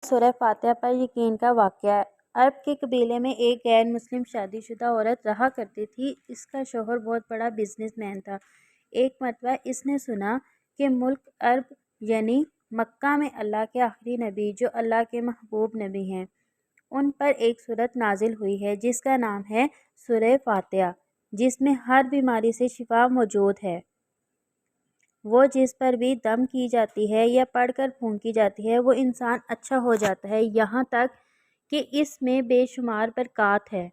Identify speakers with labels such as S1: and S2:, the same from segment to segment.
S1: سورہ فاتحہ پر یقین کا واقعہ۔ عرب کے قبیلے میں ایک غیر مسلم شادی شدہ عورت رہا کرتی تھی۔ اس کا شوہر بہت بڑا بزنس مین تھا۔ ایک مرتبہ اس نے سنا کہ ملک عرب یعنی مکہ میں اللہ کے آخری نبی جو اللہ کے محبوب نبی ہیں، ان پر ایک سورت نازل ہوئی ہے جس کا نام ہے سورہ فاتحہ، جس میں ہر بیماری سے شفا موجود ہے۔ وہ جس پر بھی دم کی جاتی ہے یا پڑھ کر پھونکی جاتی ہے وہ انسان اچھا ہو جاتا ہے، یہاں تک کہ اس میں بے شمار برکات ہے۔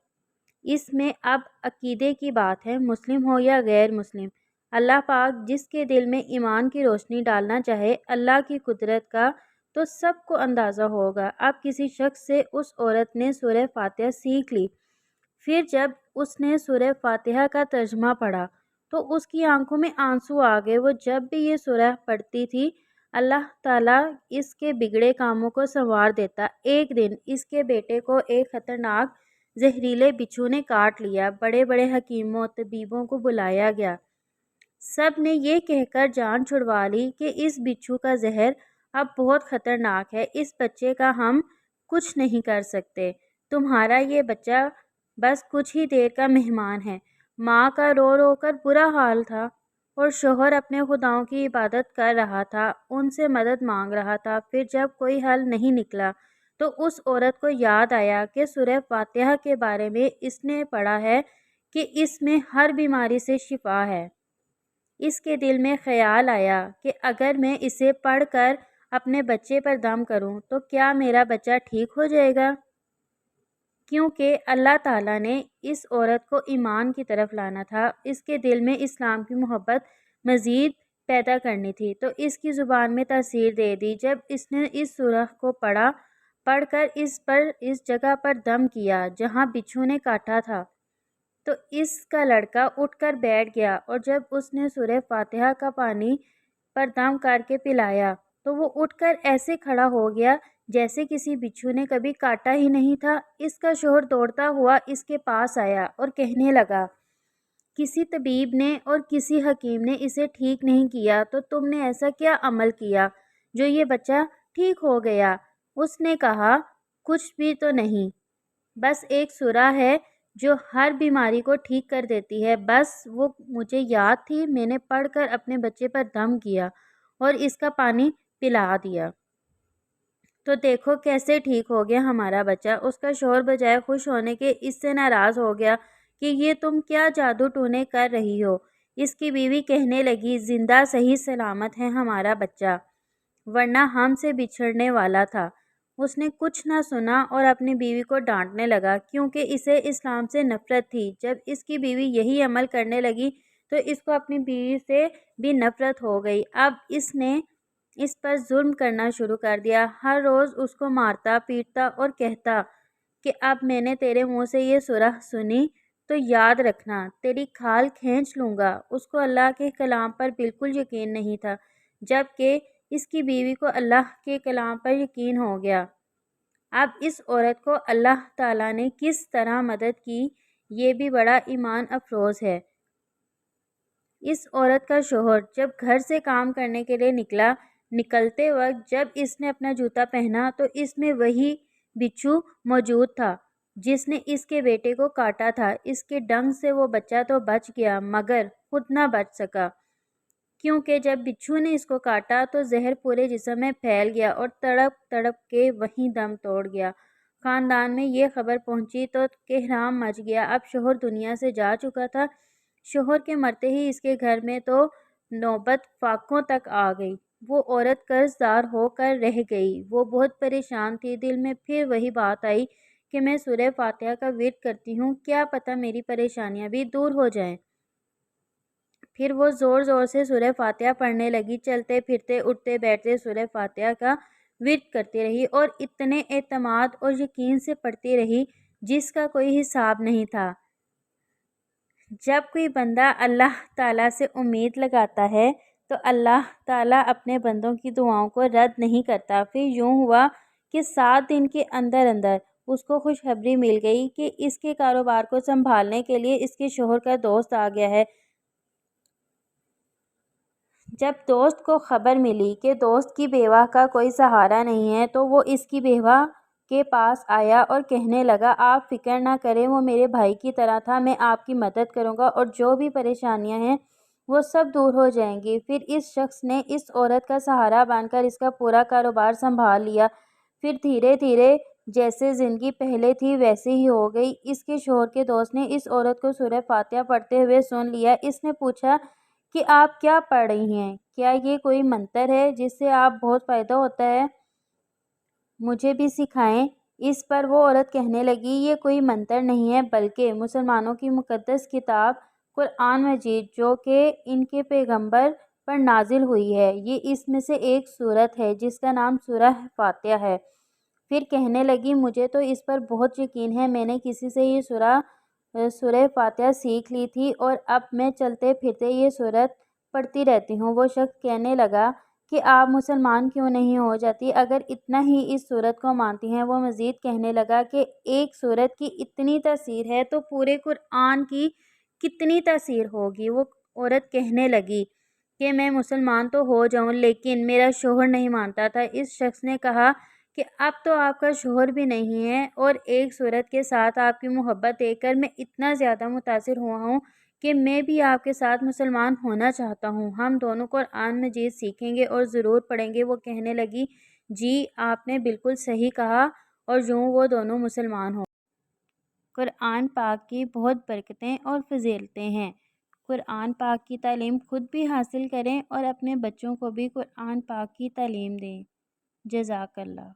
S1: اس میں اب عقیدے کی بات ہے، مسلم ہو یا غیر مسلم، اللہ پاک جس کے دل میں ایمان کی روشنی ڈالنا چاہے اللہ کی قدرت کا تو سب کو اندازہ ہوگا۔ اب کسی شخص سے اس عورت نے سورہ فاتحہ سیکھ لی۔ پھر جب اس نے سورہ فاتحہ کا ترجمہ پڑھا تو اس کی آنکھوں میں آنسو آ گئے۔ وہ جب بھی یہ سورہ پڑھتی تھی اللہ تعالیٰ اس کے بگڑے کاموں کو سنوار دیتا۔ ایک دن اس کے بیٹے کو ایک خطرناک زہریلے بچھو نے کاٹ لیا۔ بڑے بڑے حکیموں طبیبوں کو بلایا گیا، سب نے یہ کہہ کر جان چھڑوا لی کہ اس بچھو کا زہر اب بہت خطرناک ہے، اس بچے کا ہم کچھ نہیں کر سکتے، تمہارا یہ بچہ بس کچھ ہی دیر کا مہمان ہے۔ ماں کا رو رو کر برا حال تھا اور شوہر اپنے خداؤں کی عبادت کر رہا تھا، ان سے مدد مانگ رہا تھا۔ پھر جب کوئی حل نہیں نکلا تو اس عورت کو یاد آیا کہ سورہ فاتحہ کے بارے میں اس نے پڑھا ہے کہ اس میں ہر بیماری سے شفا ہے۔ اس کے دل میں خیال آیا کہ اگر میں اسے پڑھ کر اپنے بچے پر دم کروں تو کیا میرا بچہ ٹھیک ہو جائے گا؟ کیونکہ اللہ تعالیٰ نے اس عورت کو ایمان کی طرف لانا تھا، اس کے دل میں اسلام کی محبت مزید پیدا کرنی تھی، تو اس کی زبان میں تاثیر دے دی۔ جب اس نے اس سورہ کو پڑھ کر اس جگہ پر دم کیا جہاں بچھو نے کاٹا تھا تو اس کا لڑکا اٹھ کر بیٹھ گیا، اور جب اس نے سورہ فاتحہ کا پانی پر دم کر کے پلایا تو وہ اٹھ کر ایسے کھڑا ہو گیا جیسے کسی بچھو نے کبھی کاٹا ہی نہیں تھا۔ اس کا شوہر دوڑتا ہوا اس کے پاس آیا اور کہنے لگا، کسی طبیب نے اور کسی حکیم نے اسے ٹھیک نہیں کیا تو تم نے ایسا کیا عمل کیا جو یہ بچہ ٹھیک ہو گیا؟ اس نے کہا، کچھ بھی تو نہیں، بس ایک سورہ ہے جو ہر بیماری کو ٹھیک کر دیتی ہے، بس وہ مجھے یاد تھی، میں نے پڑھ کر اپنے بچے پر دم کیا اور اس کا پانی پلا دیا، تو دیکھو کیسے ٹھیک ہو گیا ہمارا بچہ۔ اس کا شوہر بجائے خوش ہونے کے اس سے ناراض ہو گیا کہ یہ تم کیا جادو ٹونے کر رہی ہو۔ اس کی بیوی کہنے لگی، زندہ صحیح سلامت ہے ہمارا بچہ، ورنہ ہم سے بچھڑنے والا تھا۔ اس نے کچھ نہ سنا اور اپنی بیوی کو ڈانٹنے لگا کیونکہ اسے اسلام سے نفرت تھی۔ جب اس کی بیوی یہی عمل کرنے لگی تو اس کو اپنی بیوی سے بھی نفرت ہو گئی۔ اب اس نے اس پر ظلم کرنا شروع کر دیا، ہر روز اس کو مارتا پیٹتا اور کہتا کہ اب میں نے تیرے منہ سے یہ سورہ سنی تو یاد رکھنا، تیری کھال کھینچ لوں گا۔ اس کو اللہ کے کلام پر بالکل یقین نہیں تھا، جبکہ اس کی بیوی کو اللہ کے کلام پر یقین ہو گیا۔ اب اس عورت کو اللہ تعالیٰ نے کس طرح مدد کی یہ بھی بڑا ایمان افروز ہے۔ اس عورت کا شوہر جب گھر سے کام کرنے کے لیے نکلتے وقت جب اس نے اپنا جوتا پہنا تو اس میں وہی بچھو موجود تھا جس نے اس کے بیٹے کو کاٹا تھا۔ اس کے ڈنگ سے وہ بچہ تو بچ گیا مگر خود نہ بچ سکا، کیونکہ جب بچھو نے اس کو کاٹا تو زہر پورے جسم میں پھیل گیا اور تڑپ تڑپ کے وہیں دم توڑ گیا۔ خاندان میں یہ خبر پہنچی تو کہرام مچ گیا۔ اب شوہر دنیا سے جا چکا تھا۔ شوہر کے مرتے ہی اس کے گھر میں تو نوبت فاقوں تک آ گئی۔ وہ عورت قرض دار ہو کر رہ گئی۔ وہ بہت پریشان تھی، دل میں پھر وہی بات آئی کہ میں سورہ فاتحہ کا ورد کرتی ہوں، کیا پتہ میری پریشانیاں بھی دور ہو جائیں۔ پھر وہ زور زور سے سورہ فاتحہ پڑھنے لگی، چلتے پھرتے اٹھتے بیٹھتے سورہ فاتحہ کا ورد کرتی رہی اور اتنے اعتماد اور یقین سے پڑھتی رہی جس کا کوئی حساب نہیں تھا۔ جب کوئی بندہ اللہ تعالیٰ سے امید لگاتا ہے تو اللہ تعالیٰ اپنے بندوں کی دعاؤں کو رد نہیں کرتا۔ پھر یوں ہوا کہ 7 دن کے اندر اندر اس کو خوشخبری مل گئی کہ اس کے کاروبار کو سنبھالنے کے لیے اس کے شوہر کا دوست آ گیا ہے جب دوست کو خبر ملی کہ دوست کی بیوہ کا کوئی سہارا نہیں ہے تو وہ اس کی بیوہ کے پاس آیا اور کہنے لگا، آپ فکر نہ کریں، وہ میرے بھائی کی طرح تھا، میں آپ کی مدد کروں گا اور جو بھی پریشانیاں ہیں وہ سب دور ہو جائیں گی۔ پھر اس شخص نے اس عورت کا سہارا بن کر اس کا پورا کاروبار سنبھال لیا۔ پھر دھیرے دھیرے جیسے زندگی پہلے تھی ویسے ہی ہو گئی۔ اس کے شوہر کے دوست نے اس عورت کو سورہ فاتحہ پڑھتے ہوئے سن لیا۔ اس نے پوچھا کہ آپ کیا پڑھ رہی ہیں؟ کیا یہ کوئی منتر ہے جس سے آپ بہت فائدہ ہوتا ہے؟ مجھے بھی سکھائیں۔ اس پر وہ عورت کہنے لگی، یہ کوئی منتر نہیں ہے بلکہ مسلمانوں کی مقدس کتاب قرآن مجید جو کہ ان کے پیغمبر پر نازل ہوئی ہے، یہ اس میں سے ایک سورت ہے جس کا نام سورہ فاتحہ ہے۔ پھر کہنے لگی، مجھے تو اس پر بہت یقین ہے، میں نے کسی سے یہ سورہ فاتحہ سیکھ لی تھی اور اب میں چلتے پھرتے یہ سورت پڑھتی رہتی ہوں۔ وہ شخص کہنے لگا کہ آپ مسلمان کیوں نہیں ہو جاتی اگر اتنا ہی اس سورت کو مانتی ہیں؟ وہ مزید کہنے لگا کہ ایک سورت کی اتنی تاثیر ہے تو پورے قرآن کی کتنی تاثیر ہوگی؟ وہ عورت کہنے لگی کہ میں مسلمان تو ہو جاؤں لیکن میرا شوہر نہیں مانتا تھا۔ اس شخص نے کہا کہ اب تو آپ کا شوہر بھی نہیں ہے اور ایک سورت کے ساتھ آپ کی محبت دیکھ کر میں اتنا زیادہ متاثر ہوا ہوں کہ میں بھی آپ کے ساتھ مسلمان ہونا چاہتا ہوں، ہم دونوں قرآن مجید سیکھیں گے اور ضرور پڑھیں گے۔ وہ کہنے لگی، جی آپ نے بالکل صحیح کہا، اور یوں وہ دونوں مسلمان ہو۔ قرآن پاک کی بہت برکتیں اور فضیلتیں ہیں۔ قرآن پاک کی تعلیم خود بھی حاصل کریں اور اپنے بچوں کو بھی قرآن پاک کی تعلیم دیں۔ جزاک اللہ۔